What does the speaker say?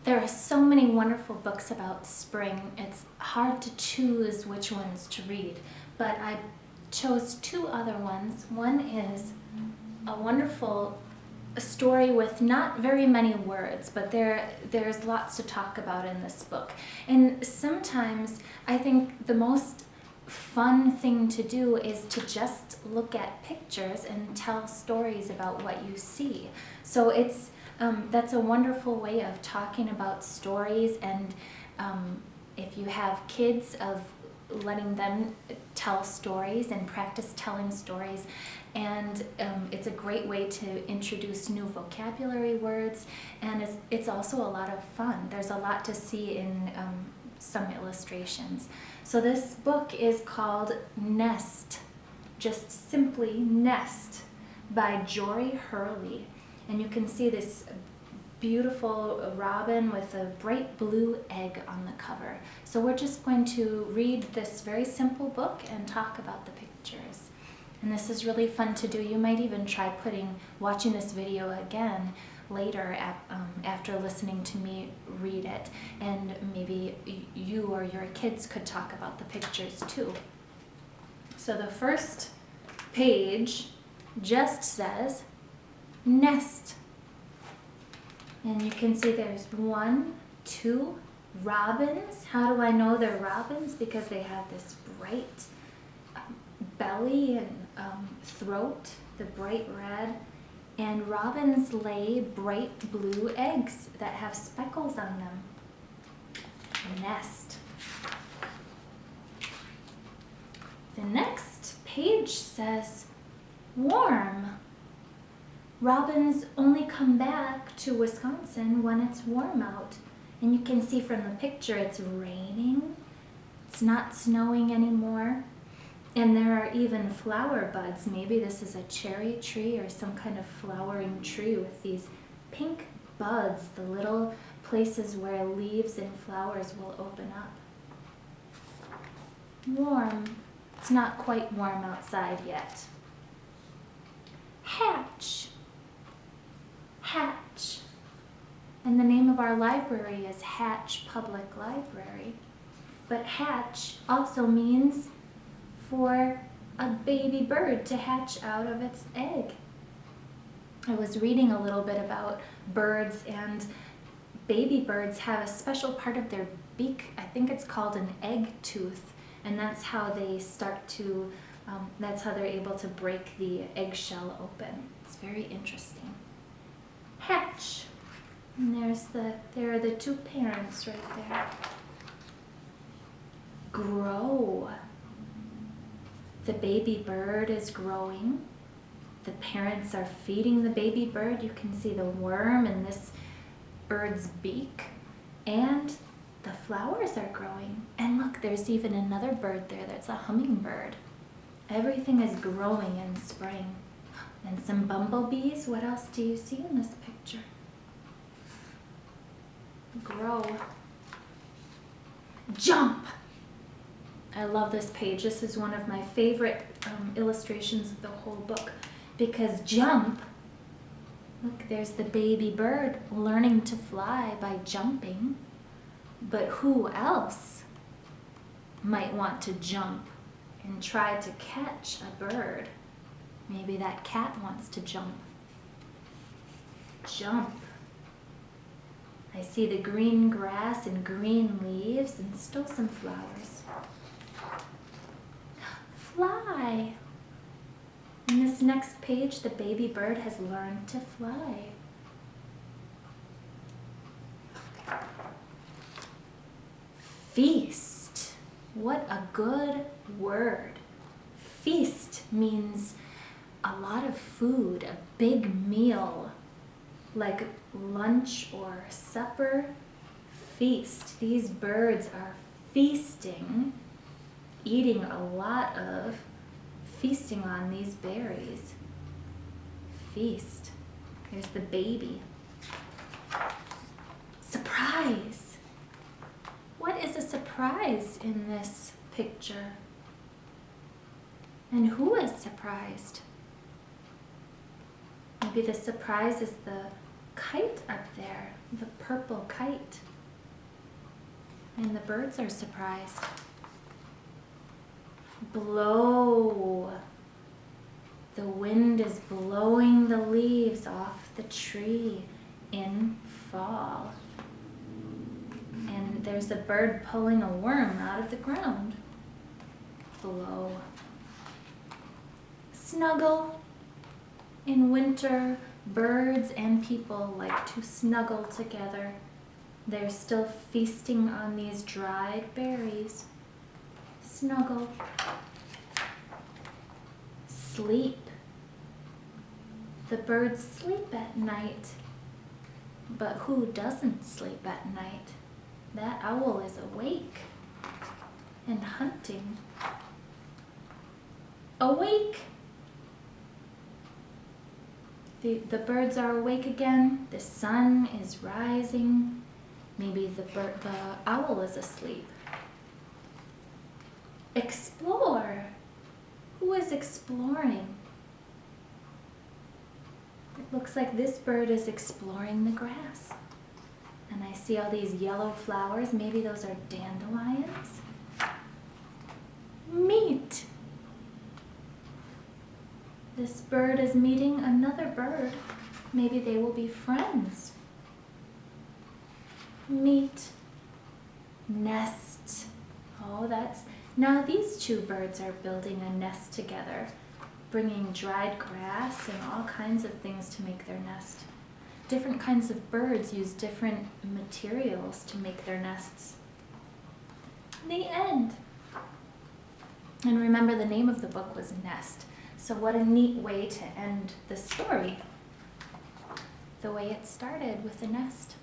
There are so many wonderful books about spring. It's hard to choose which ones to read, but I chose two other ones. One is a wonderful story with not very many words, but there's lots to talk about in this book. And sometimes I think the most fun thing to do is to just look at pictures and tell stories about what you see. So it's that's a wonderful way of talking about stories, and if you have kids, of letting them tell stories and practice telling stories. And it's a great way to introduce new vocabulary words, and it's also a lot of fun. There's a lot to see in some illustrations. So this book is called Nest, just simply Nest, by Jorey Hurley. And you can see this beautiful robin with a bright blue egg on the cover. So we're just going to read this very simple book and talk about the pictures. And this is really fun to do. You might even try watching this video again later after listening to me read it. And maybe you or your kids could talk about the pictures too. So the first page just says Nest. And you can see there's 1, 2 robins. How do I know they're robins? Because they have this bright belly and throat, the bright red. And robins lay bright blue eggs that have speckles on them. Nest. The next page says warm. Robins only come back to Wisconsin when it's warm out. And you can see from the picture it's raining. It's not snowing anymore. And there are even flower buds. Maybe this is a cherry tree or some kind of flowering tree with these pink buds, the little places where leaves and flowers will open up. Warm. It's not quite warm outside yet. Hatch. Hatch. And the name of our library is Hatch Public Library. But hatch also means for a baby bird to hatch out of its egg. I was reading a little bit about birds, and baby birds have a special part of their beak. I think it's called an egg tooth, and that's how they start to, that's how they're able to break the eggshell open. It's very interesting. Hatch. And there are the two parents right there. Grow. The baby bird is growing. The parents are feeding the baby bird. You can see the worm in this bird's beak. And the flowers are growing. And look, there's even another bird there that's a hummingbird. Everything is growing in spring. And some bumblebees. What else do you see in this picture? Grow. Jump. I love this page. This is one of my favorite illustrations of the whole book, because jump, look, there's the baby bird learning to fly by jumping, but who else might want to jump and try to catch a bird? Maybe that cat wants to jump. Jump. I see the green grass and green leaves and still some flowers. Fly. In this next page, the baby bird has learned to fly. Feast. What a good word. Feast means a lot of food, a big meal, like lunch or supper. Feast. These birds are feasting, eating a lot of, feasting on these berries. Feast. There's the baby. Surprise. What is a surprise in this picture? And who is surprised? Maybe the surprise is the kite up there, the purple kite. And the birds are surprised. Blow. The wind is blowing the leaves off the tree in fall. And there's a bird pulling a worm out of the ground. Blow. Snuggle. In winter, birds and people like to snuggle together. They're still feasting on these dried berries. Snuggle. Sleep. The birds sleep at night. But who doesn't sleep at night? That owl is awake and hunting. Awake! The birds are awake again. The sun is rising. Maybe the owl is asleep. Explore. Who is exploring? It looks like this bird is exploring the grass. And I see all these yellow flowers. Maybe those are dandelions. Meet. This bird is meeting another bird. Maybe they will be friends. Meet. Nest. Oh, now these two birds are building a nest together, bringing dried grass and all kinds of things to make their nest. Different kinds of birds use different materials to make their nests. The end. And remember, the name of the book was Nest. So what a neat way to end the story. The way it started with a nest.